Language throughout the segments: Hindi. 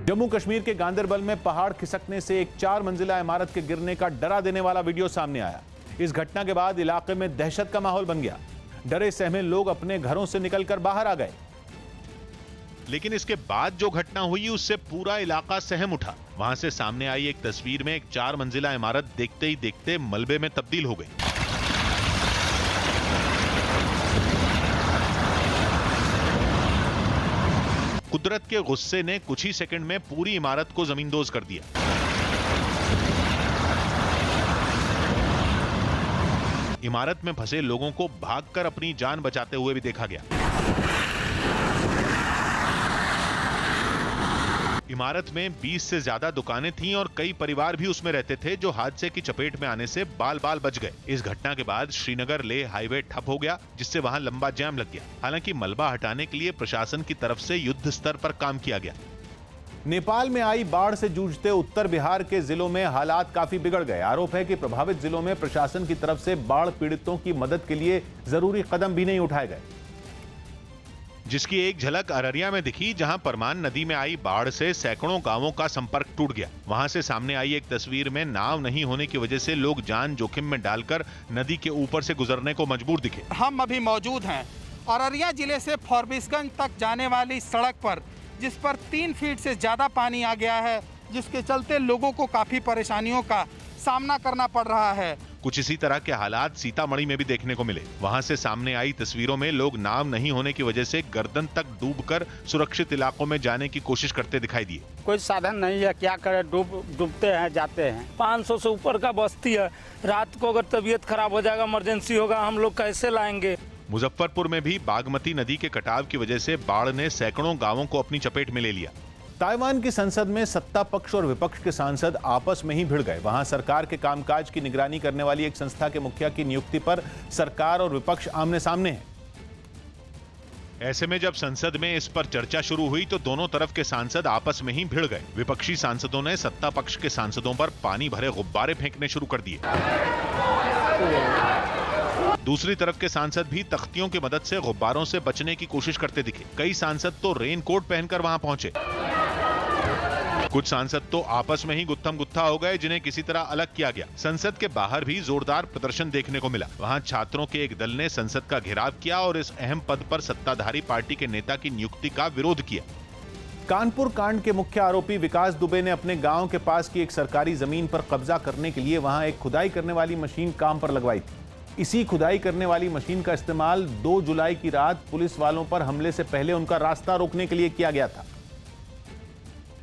जम्मू कश्मीर के गांदरबल में पहाड़ खिसकने से एक 4 मंजिला इमारत के गिरने का डरा देने वाला वीडियो सामने आया। इस घटना के बाद इलाके में दहशत का माहौल बन गया। डरे सहमे लोग अपने घरों से निकलकर बाहर आ गए। लेकिन इसके बाद जो घटना हुई उससे पूरा इलाका सहम उठा। वहां से सामने आई एक तस्वीर में एक 4 मंजिला इमारत देखते ही देखते मलबे में तब्दील हो गई। कुदरत के गुस्से ने कुछ ही सेकंड में पूरी इमारत को जमींदोज कर दिया। इमारत में फंसे लोगों को भागकर अपनी जान बचाते हुए भी देखा गया। इमारत में 20 से ज्यादा दुकानें थीं और कई परिवार भी उसमें रहते थे, जो हादसे की चपेट में आने से बाल बाल बच गए। इस घटना के बाद श्रीनगर लेह हाईवे ठप हो गया, जिससे वहां लंबा जाम लग गया। हालांकि मलबा हटाने के लिए प्रशासन की तरफ से युद्ध स्तर पर काम किया गया। नेपाल में आई बाढ़ से जूझते उत्तर बिहार के जिलों में हालात काफी बिगड़ गए। आरोप है कि प्रभावित जिलों में प्रशासन की तरफ से बाढ़ पीड़ितों की मदद के लिए जरूरी कदम भी नहीं उठाए गए, जिसकी एक झलक अररिया में दिखी, जहां परमान नदी में आई बाढ़ से सैकड़ों गांवों का संपर्क टूट गया। वहां से सामने आई एक तस्वीर में नाव नहीं होने की वजह से लोग जान जोखिम में डालकर नदी के ऊपर से गुजरने को मजबूर दिखे। हम अभी मौजूद हैं अररिया जिले से फॉरबिसगंज तक जाने वाली सड़क पर, जिस पर 3 फीट से ज्यादा पानी आ गया है, जिसके चलते लोगों को काफी परेशानियों का सामना करना पड़ रहा है। कुछ इसी तरह के हालात सीतामढ़ी में भी देखने को मिले। वहां से सामने आई तस्वीरों में लोग नाव नहीं होने की वजह से गर्दन तक डूबकर सुरक्षित इलाकों में जाने की कोशिश करते दिखाई दिए। कोई साधन नहीं है, क्या करे, डूबते हैं, जाते हैं। 500 से ऊपर का बस्ती है। रात को अगर तबीयत खराब हो जाएगा, इमरजेंसी होगा, हम लोग कैसे लाएंगे। मुजफ्फरपुर में भी बागमती नदी के कटाव की वजह से बाढ़ ने सैकड़ों गांवों को अपनी चपेट में ले लिया। ताइवान की संसद में सत्ता पक्ष और विपक्ष के सांसद आपस में ही भिड़ गए। वहां सरकार के कामकाज की निगरानी करने वाली एक संस्था के मुखिया की नियुक्ति पर सरकार और विपक्ष आमने सामने हैं। ऐसे में जब संसद में इस पर चर्चा शुरू हुई तो दोनों तरफ के सांसद आपस में ही भिड़ गए। विपक्षी सांसदों ने सत्ता पक्ष के सांसदों पर पानी भरे गुब्बारे फेंकने शुरू कर दिए। दूसरी तरफ के सांसद भी तख्तियों की मदद से गुब्बारों से बचने की कोशिश करते दिखे। कई सांसद तो रेनकोट पहनकर वहां पहुंचे। कुछ सांसद तो आपस में ही गुत्थम गुत्था हो गए, जिन्हें किसी तरह अलग किया गया। संसद के बाहर भी जोरदार प्रदर्शन देखने को मिला। वहां छात्रों के एक दल ने संसद का घेराव किया और इस अहम पद पर सत्ताधारी पार्टी के नेता की नियुक्ति का विरोध किया। कानपुर कांड के मुख्य आरोपी विकास दुबे ने अपने गांव के पास की एक सरकारी जमीन पर कब्जा करने के लिए वहां एक खुदाई करने वाली मशीन काम पर लगवाई थी। इसी खुदाई करने वाली मशीन का इस्तेमाल 2 जुलाई की रात पुलिस वालों पर हमले से पहले उनका रास्ता रोकने के लिए किया गया था।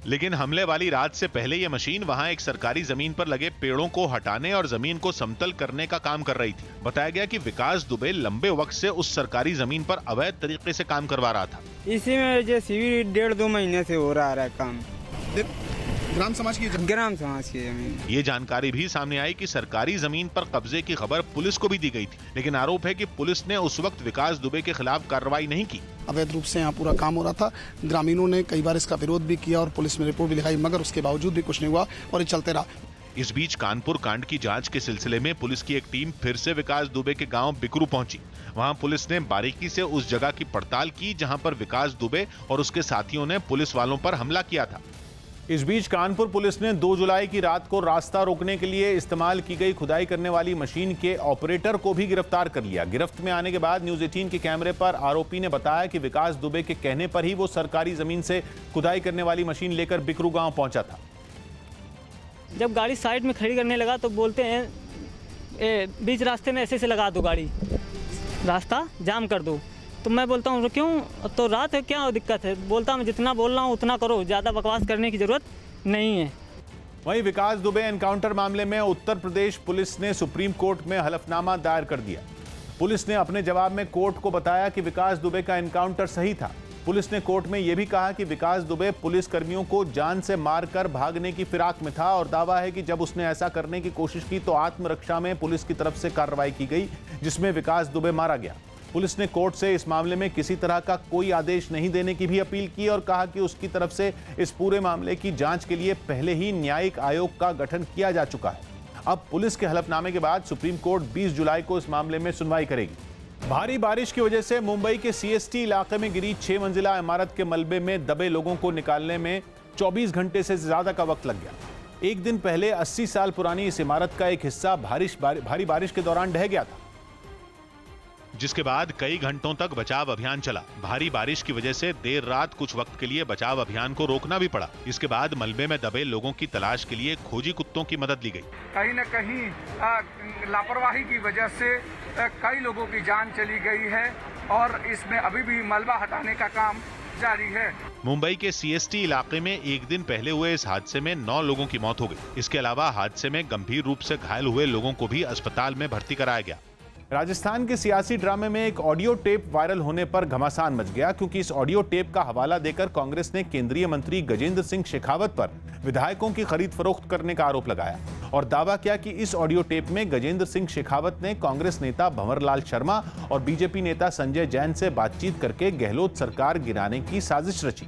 लेकिन हमले वाली रात से पहले यह मशीन वहां एक सरकारी जमीन पर लगे पेड़ों को हटाने और जमीन को समतल करने का काम कर रही थी। बताया गया कि विकास दुबे लंबे वक्त से उस सरकारी जमीन पर अवैध तरीके से काम करवा रहा था। इसी में जैसे 1.5-2 महीने से हो रहा है काम। ग्राम समाज की जमीन। ये जानकारी भी सामने आई कि सरकारी जमीन पर कब्जे की खबर पुलिस को भी दी गई थी, लेकिन आरोप है कि पुलिस ने उस वक्त विकास दुबे के खिलाफ कार्रवाई नहीं की। अवैध रूप से यहाँ पूरा काम हो रहा था। ग्रामीणों ने कई बार इसका विरोध भी किया और पुलिस में रिपोर्ट भी लिखाई, मगर उसके बावजूद भी कुछ नहीं हुआ और ये चलते रहा। इस बीच कानपुर कांड की जांच के सिलसिले में पुलिस की एक टीम फिर से विकास दुबे के गांव बिकरू पहुंची। वहां पुलिस ने बारीकी से उस जगह की पड़ताल की जहां पर विकास दुबे और उसके साथियों ने पुलिस वालों पर हमला किया था। इस बीच कानपुर पुलिस ने 2 जुलाई की रात को रास्ता रोकने के लिए इस्तेमाल की गई खुदाई करने वाली मशीन के ऑपरेटर को भी गिरफ्तार कर लिया। गिरफ्त में आने के बाद न्यूज़ 18 के कैमरे पर आरोपी ने बताया कि विकास दुबे के कहने पर ही वो सरकारी जमीन से खुदाई करने वाली मशीन लेकर बिकरू गांव पहुंचा था। जब गाड़ी साइड में खड़ी करने लगा तो बोलते हैं बीच रास्ते में ऐसे से लगा दो, गाड़ी रास्ता जाम कर दो। तो मैं बोलता हूँ क्यों, तो रात है, क्या दिक्कत है। बोलता मैं जितना बोल रहा हूँ उतना करो, ज़्यादा बकवास करने की जरूरत नहीं है। वहीं विकास दुबे एनकाउंटर मामले में उत्तर प्रदेश पुलिस ने सुप्रीम कोर्ट में हलफनामा दायर कर दिया। पुलिस ने अपने जवाब में कोर्ट को बताया कि विकास दुबे का एनकाउंटर सही था। पुलिस ने कोर्ट में यह भी कहा कि विकास दुबे पुलिस कर्मियों को जान से मारकर भागने की फिराक में था और दावा है कि जब उसने ऐसा करने की कोशिश की तो आत्मरक्षा में पुलिस की तरफ से कार्रवाई की गई, जिसमें विकास दुबे मारा गया। पुलिस ने कोर्ट से इस मामले में किसी तरह का कोई आदेश नहीं देने की भी अपील की और कहा कि उसकी तरफ से इस पूरे मामले की जांच के लिए पहले ही न्यायिक आयोग का गठन किया जा चुका है। अब पुलिस के हलफनामे के बाद सुप्रीम कोर्ट 20 जुलाई को इस मामले में सुनवाई करेगी। भारी बारिश की वजह से मुंबई के CST इलाके में गिरी 6 मंजिला इमारत के मलबे में दबे लोगों को निकालने में 24 घंटे से ज्यादा का वक्त लग गया। एक दिन पहले 80 साल पुरानी इस इमारत का एक हिस्सा भारी बारिश के दौरान ढह गया था, जिसके बाद कई घंटों तक बचाव अभियान चला। भारी बारिश की वजह से देर रात कुछ वक्त के लिए बचाव अभियान को रोकना भी पड़ा। इसके बाद मलबे में दबे लोगों की तलाश के लिए खोजी कुत्तों की मदद ली गई। कहीं न कहीं लापरवाही की वजह से कई लोगों की जान चली गई है और इसमें अभी भी मलबा हटाने का काम जारी है। मुंबई के CST इलाके में एक दिन पहले हुए इस हादसे में 9 लोगों की मौत हो गई। इसके अलावा हादसे में गंभीर रूप से घायल हुए लोगों को भी अस्पताल में भर्ती कराया गया। राजस्थान के सियासी ड्रामे में एक ऑडियो टेप वायरल होने पर घमासान मच गया, क्योंकि इस ऑडियो टेप का हवाला देकर कांग्रेस ने केंद्रीय मंत्री गजेंद्र सिंह शेखावत पर विधायकों की खरीद फरोख्त करने का आरोप लगाया और दावा किया कि इस ऑडियो टेप में गजेंद्र सिंह शेखावत ने कांग्रेस नेता भंवरलाल शर्मा और बीजेपी नेता संजय जैन से बातचीत करके गहलोत सरकार गिराने की साजिश रची।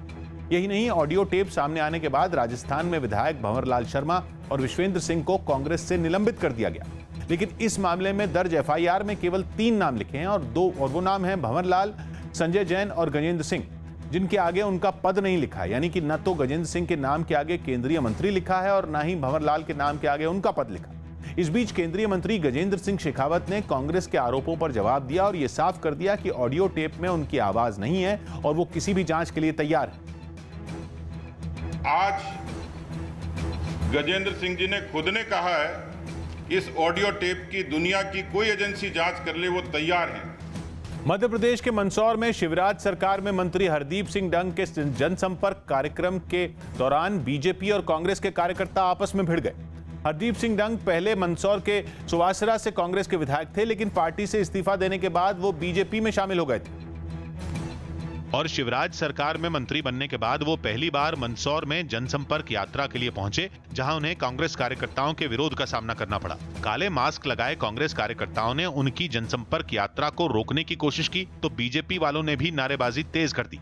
यही नहीं, ऑडियो टेप सामने आने के बाद राजस्थान में विधायक भंवरलाल शर्मा और विश्वेंद्र सिंह को कांग्रेस से निलंबित कर दिया गया। लेकिन इस मामले में दर्ज FIR में केवल 3 नाम लिखे हैं और वो नाम हैं भंवरलाल, संजय जैन और गजेंद्र सिंह, जिनके आगे उनका पद नहीं लिखा है। यानी कि न तो गजेंद्र सिंह के नाम के आगे केंद्रीय मंत्री लिखा है और न ही भंवरलाल के नाम के आगे उनका पद लिखा। इस बीच केंद्रीय मंत्री गजेंद्र सिंह शेखावत ने कांग्रेस के आरोपों पर जवाब दिया और यह साफ कर दिया कि ऑडियो टेप में उनकी आवाज नहीं है और वो किसी भी जांच के लिए तैयार है। आज गजेंद्र सिंह जी ने खुद ने कहा है, इस ऑडियो टेप की दुनिया की कोई एजेंसी जांच कर ले, वो तैयार हैं। मध्य प्रदेश के मंदसौर में शिवराज सरकार में मंत्री हरदीप सिंह डंग के जनसंपर्क कार्यक्रम के दौरान बीजेपी और कांग्रेस के कार्यकर्ता आपस में भिड़ गए। हरदीप सिंह डंग पहले मंदसौर के सुवासरा से कांग्रेस के विधायक थे, लेकिन पार्टी से इस्तीफा देने के बाद वो बीजेपी में शामिल हो गए थे और शिवराज सरकार में मंत्री बनने के बाद वो पहली बार मंदसौर में जनसंपर्क यात्रा के लिए पहुंचे, जहां उन्हें कांग्रेस कार्यकर्ताओं के विरोध का सामना करना पड़ा। काले मास्क लगाए कांग्रेस कार्यकर्ताओं ने उनकी जनसंपर्क यात्रा को रोकने की कोशिश की तो बीजेपी वालों ने भी नारेबाजी तेज कर दी।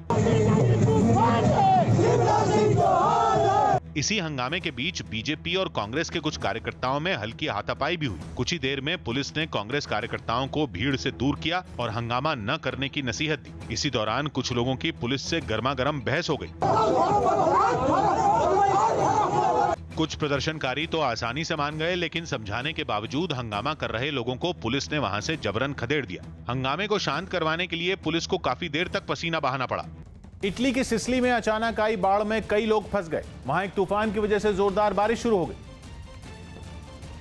इसी हंगामे के बीच बीजेपी और कांग्रेस के कुछ कार्यकर्ताओं में हल्की हाथापाई भी हुई। कुछ ही देर में पुलिस ने कांग्रेस कार्यकर्ताओं को भीड़ से दूर किया और हंगामा न करने की नसीहत दी। इसी दौरान कुछ लोगों की पुलिस से गर्मागर्म बहस हो गई। कुछ प्रदर्शनकारी तो आसानी से मान गए, लेकिन समझाने के बावजूद हंगामा कर रहे लोगों को पुलिस ने वहां से जबरन खदेड़ दिया। हंगामे को शांत करवाने के लिए पुलिस को काफी देर तक पसीना बहाना पड़ा। इटली के सिसली में अचानक आई बाढ़ में कई लोग फंस गए। वहां एक तूफान की वजह से जोरदार बारिश शुरू हो गई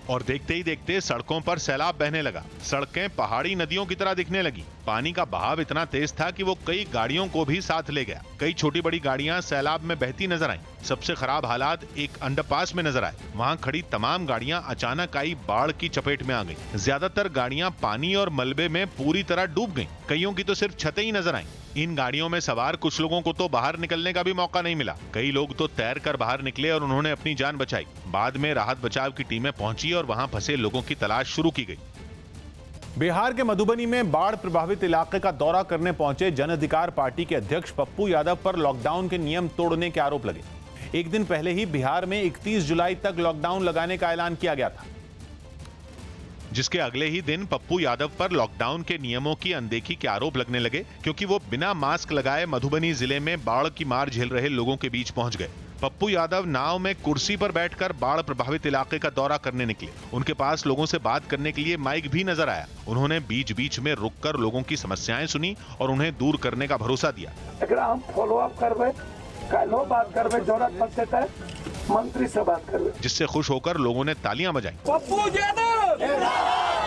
और देखते ही देखते सड़कों पर सैलाब बहने लगा। सड़कें पहाड़ी नदियों की तरह दिखने लगी। पानी का बहाव इतना तेज था कि वो कई गाड़ियों को भी साथ ले गया। कई छोटी बड़ी गाड़ियां सैलाब में बहती नजर आईं। सबसे खराब हालात एक अंडरपास में नजर आए। वहां खड़ी तमाम गाड़ियां अचानक आई बाढ़ की चपेट में आ गईं। ज्यादातर गाड़ियां पानी और मलबे में पूरी तरह डूब गईं। कईयों की तो सिर्फ छतें ही नजर आईं। इन गाड़ियों में सवार कुछ लोगों को तो बाहर निकलने का भी मौका नहीं मिला। कई लोग तो तैर कर बाहर निकले और उन्होंने अपनी जान बचाई। बाद में राहत बचाव की टीमें पहुंची और वहां फंसे लोगों की तलाश शुरू की गई। बिहार के मधुबनी में बाढ़ प्रभावित इलाके का दौरा करने पहुंचे जन अधिकार पार्टी के अध्यक्ष पप्पू यादव पर लॉकडाउन के नियम तोड़ने के आरोप लगे। एक दिन पहले ही बिहार में 31 जुलाई तक लॉकडाउन लगाने का ऐलान किया गया था, जिसके अगले ही दिन पप्पू यादव पर लॉकडाउन के नियमों की अनदेखी के आरोप लगने लगे, क्योंकि वो बिना मास्क लगाए मधुबनी जिले में बाढ़ की मार झेल रहे लोगों के बीच पहुंच गए। पप्पू यादव नाव में कुर्सी पर बैठकर बाढ़ प्रभावित इलाके का दौरा करने निकले। उनके पास लोगों से बात करने के लिए माइक भी नजर आया। उन्होंने बीच बीच में रुककर लोगों की समस्याएं सुनी और उन्हें दूर करने का भरोसा दिया। हम फॉलो अप करवे, कल बात करवे, जरूरत पड़ते है मंत्री से बात करवे। जिससे खुश होकर लोगों ने तालियां बजाई। पप्पू यादव,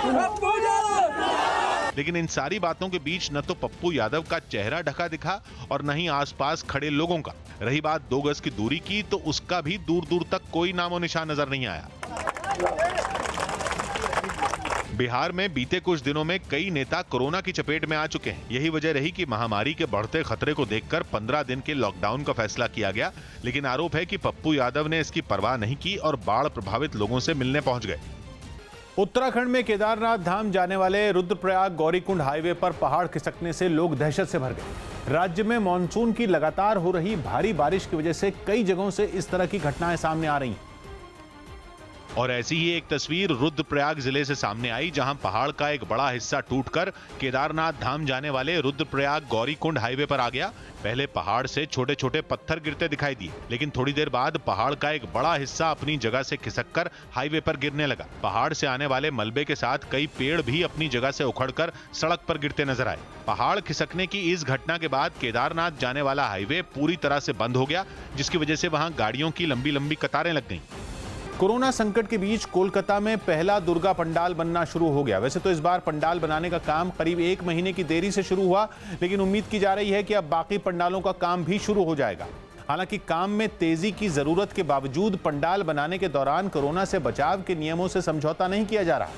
पप्पू यादव। लेकिन इन सारी बातों के बीच न तो पप्पू यादव का चेहरा ढका दिखा और न ही आसपास खड़े लोगों का। रही बात 2 गज की दूरी की, तो उसका भी दूर दूर तक कोई नामो निशान नजर नहीं आया। बिहार में बीते कुछ दिनों में कई नेता कोरोना की चपेट में आ चुके हैं। यही वजह रही कि महामारी के बढ़ते खतरे को देखकर 15 दिन के लॉकडाउन का फैसला किया गया। लेकिन आरोप है कि पप्पू यादव ने इसकी परवाह नहीं की और बाढ़ प्रभावित लोगों से मिलने पहुंच गए। उत्तराखंड में केदारनाथ धाम जाने वाले रुद्रप्रयाग गौरीकुंड हाईवे पर पहाड़ खिसकने से लोग दहशत से भर गए। राज्य में मानसून की लगातार हो रही भारी बारिश की वजह से कई जगहों से इस तरह की घटनाएं सामने आ रही हैं। और ऐसी ही एक तस्वीर रुद्रप्रयाग जिले से सामने आई, जहां पहाड़ का एक बड़ा हिस्सा टूटकर केदारनाथ धाम जाने वाले रुद्रप्रयाग गौरीकुंड हाईवे पर आ गया। पहले पहाड़ से छोटे छोटे पत्थर गिरते दिखाई दिए, लेकिन थोड़ी देर बाद पहाड़ का एक बड़ा हिस्सा अपनी जगह से खिसककर हाईवे पर गिरने लगा। पहाड़ से आने वाले मलबे के साथ कई पेड़ भी अपनी जगह से उखड़कर सड़क पर गिरते नजर आए। पहाड़ खिसकने की इस घटना के बाद केदारनाथ जाने वाला हाईवे पूरी तरह से बंद हो गया, जिसकी वजह से वहां गाड़ियों की लंबी लंबी कतारें लग गईं। कोरोना संकट के बीच कोलकाता में पहला दुर्गा पंडाल बनना शुरू हो गया। वैसे तो इस बार पंडाल बनाने का काम करीब 1 महीने की देरी से शुरू हुआ, लेकिन उम्मीद की जा रही है कि अब बाकी पंडालों का काम भी शुरू हो जाएगा। हालांकि काम में तेजी की जरूरत के बावजूद पंडाल बनाने के दौरान कोरोना से बचाव के नियमों से समझौता नहीं किया जा रहा।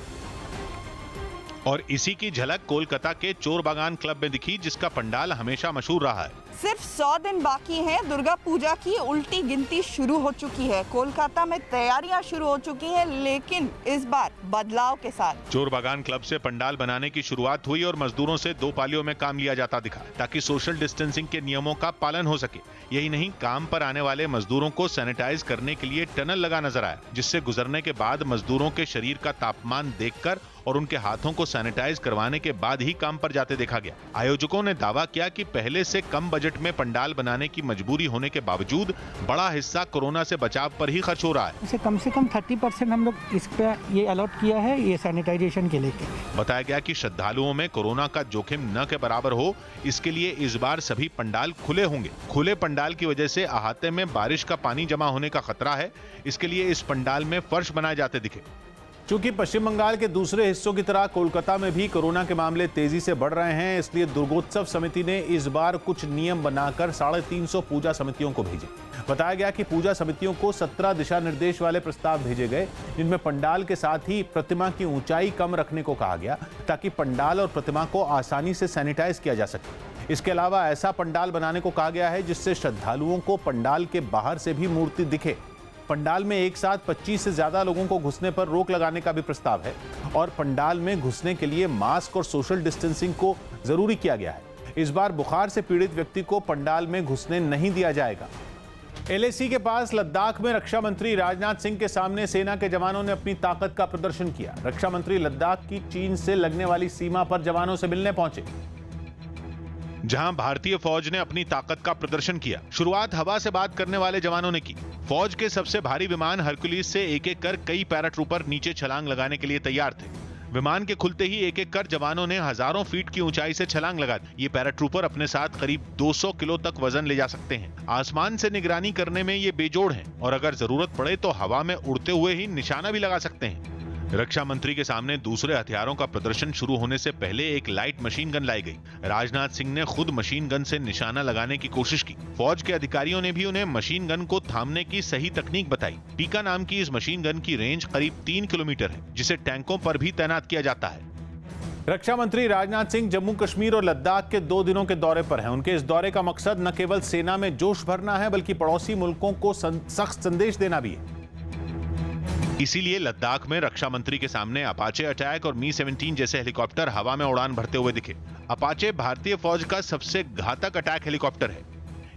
और इसी की झलक कोलकाता के चोर बागान क्लब में दिखी, जिसका पंडाल हमेशा मशहूर रहा है। सिर्फ 100 दिन बाकी हैं, दुर्गा पूजा की उल्टी गिनती शुरू हो चुकी है। कोलकाता में तैयारियां शुरू हो चुकी हैं, लेकिन इस बार बदलाव के साथ। चोर बागान क्लब से पंडाल बनाने की शुरुआत हुई और मजदूरों से 2 पालियों में काम लिया जाता दिखा, ताकि सोशल डिस्टेंसिंग के नियमों का पालन हो सके। यही नहीं, काम पर आने वाले मजदूरों को सैनिटाइज करने के लिए टनल लगा नजर आया, जिससे गुजरने के बाद मजदूरों के शरीर का तापमान देखकर और उनके हाथों को सैनिटाइज करवाने के बाद ही काम पर जाते देखा गया। आयोजकों ने दावा किया कि पहले से कम बजट में पंडाल बनाने की मजबूरी होने के बावजूद बड़ा हिस्सा कोरोना से बचाव पर ही खर्च हो रहा है। कम से कम 30% हम लोग इस पे ये अलॉट किया है, ये सैनिटाइजेशन के लेके। बताया गया कि श्रद्धालुओं में कोरोना का जोखिम न के बराबर हो, इसके लिए इस बार सभी पंडाल खुले होंगे। खुले पंडाल की वजह से अहाते में बारिश का पानी जमा होने का खतरा है। इसके लिए इस पंडाल में फर्श बनाए जाते दिखे। चूंकि पश्चिम बंगाल के दूसरे हिस्सों की तरह कोलकाता में भी कोरोना के मामले तेजी से बढ़ रहे हैं, इसलिए दुर्गोत्सव समिति ने इस बार कुछ नियम बनाकर 350 पूजा समितियों को भेजे। बताया गया कि पूजा समितियों को 17 दिशा निर्देश वाले प्रस्ताव भेजे गए, जिनमें पंडाल के साथ ही प्रतिमा की ऊंचाई कम रखने को कहा गया, ताकि पंडाल और प्रतिमा को आसानी से सैनिटाइज किया जा सके। इसके अलावा ऐसा पंडाल बनाने को कहा गया है जिससे श्रद्धालुओं को पंडाल के बाहर से भी मूर्ति दिखे। पंडाल में एक साथ 25 से ज्यादा लोगों को घुसने पर रोक लगाने का भी प्रस्ताव है, और पंडाल में घुसने के लिए मास्क और सोशल डिस्टेंसिंग को जरूरी किया गया है। इस बार बुखार से पीड़ित व्यक्ति को पंडाल में घुसने नहीं दिया जाएगा। LAC के पास लद्दाख में रक्षा मंत्री राजनाथ सिंह के सामने सेना के जवानों ने अपनी ताकत का प्रदर्शन किया। रक्षा मंत्री लद्दाख की चीन से लगने वाली सीमा पर जवानों से मिलने पहुंचे, जहां भारतीय फौज ने अपनी ताकत का प्रदर्शन किया। शुरुआत हवा से बात करने वाले जवानों ने की। फौज के सबसे भारी विमान हरकुलिस से एक एक कर कई पैराट्रूपर नीचे छलांग लगाने के लिए तैयार थे। विमान के खुलते ही एक एक कर जवानों ने हजारों फीट की ऊंचाई से छलांग लगा दी। ये पैराट्रूपर अपने साथ करीब 200 किलो तक वजन ले जा सकते हैं। आसमान से निगरानी करने में ये बेजोड़ हैं, और अगर जरूरत पड़े तो हवा में उड़ते हुए ही निशाना भी लगा सकते हैं। रक्षा मंत्री के सामने दूसरे हथियारों का प्रदर्शन शुरू होने से पहले एक लाइट मशीन गन लाई गई। राजनाथ सिंह ने खुद मशीन गन से निशाना लगाने की कोशिश की। फौज के अधिकारियों ने भी उन्हें मशीन गन को थामने की सही तकनीक बताई। टीका नाम की इस मशीन गन की रेंज करीब 3 किलोमीटर है, जिसे टैंकों पर भी तैनात किया जाता है। रक्षा मंत्री राजनाथ सिंह जम्मू कश्मीर और लद्दाख के 2 दिनों के दौरे पर हैं। उनके इस दौरे का मकसद न केवल सेना में जोश भरना है, बल्कि पड़ोसी मुल्कों को सख्त संदेश देना भी है। इसीलिए लद्दाख में रक्षा मंत्री के सामने अपाचे अटैक और मी-17 जैसे हेलीकॉप्टर हवा में उड़ान भरते हुए दिखे। अपाचे भारतीय फौज का सबसे घातक अटैक हेलीकॉप्टर है।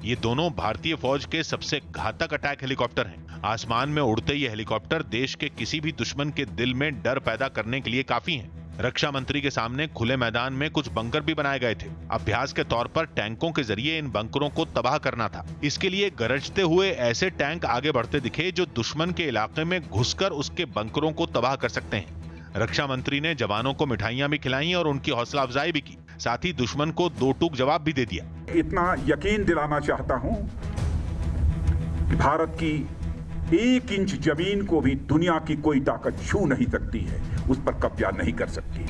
ये दोनों भारतीय फौज के सबसे घातक अटैक हेलीकॉप्टर हैं। आसमान में उड़ते ये हेलीकॉप्टर देश के किसी भी दुश्मन के दिल में डर पैदा करने के लिए काफी हैं। रक्षा मंत्री के सामने खुले मैदान में कुछ बंकर भी बनाए गए थे। अभ्यास के तौर पर टैंकों के जरिए इन बंकरों को तबाह करना था। इसके लिए गरजते हुए ऐसे टैंक आगे बढ़ते दिखे जो दुश्मन के इलाके में घुसकर उसके बंकरों को तबाह कर सकते हैं। रक्षा मंत्री ने जवानों को मिठाइयां भी खिलाई और उनकी हौसला अफजाई भी की। साथ ही दुश्मन को 2 टूक जवाब भी दे दिया। इतना यकीन दिलाना चाहता हूं कि भारत की 1 इंच जमीन को भी दुनिया की कोई ताकत छू नहीं सकती है, उस पर कब्जा नहीं कर सकती।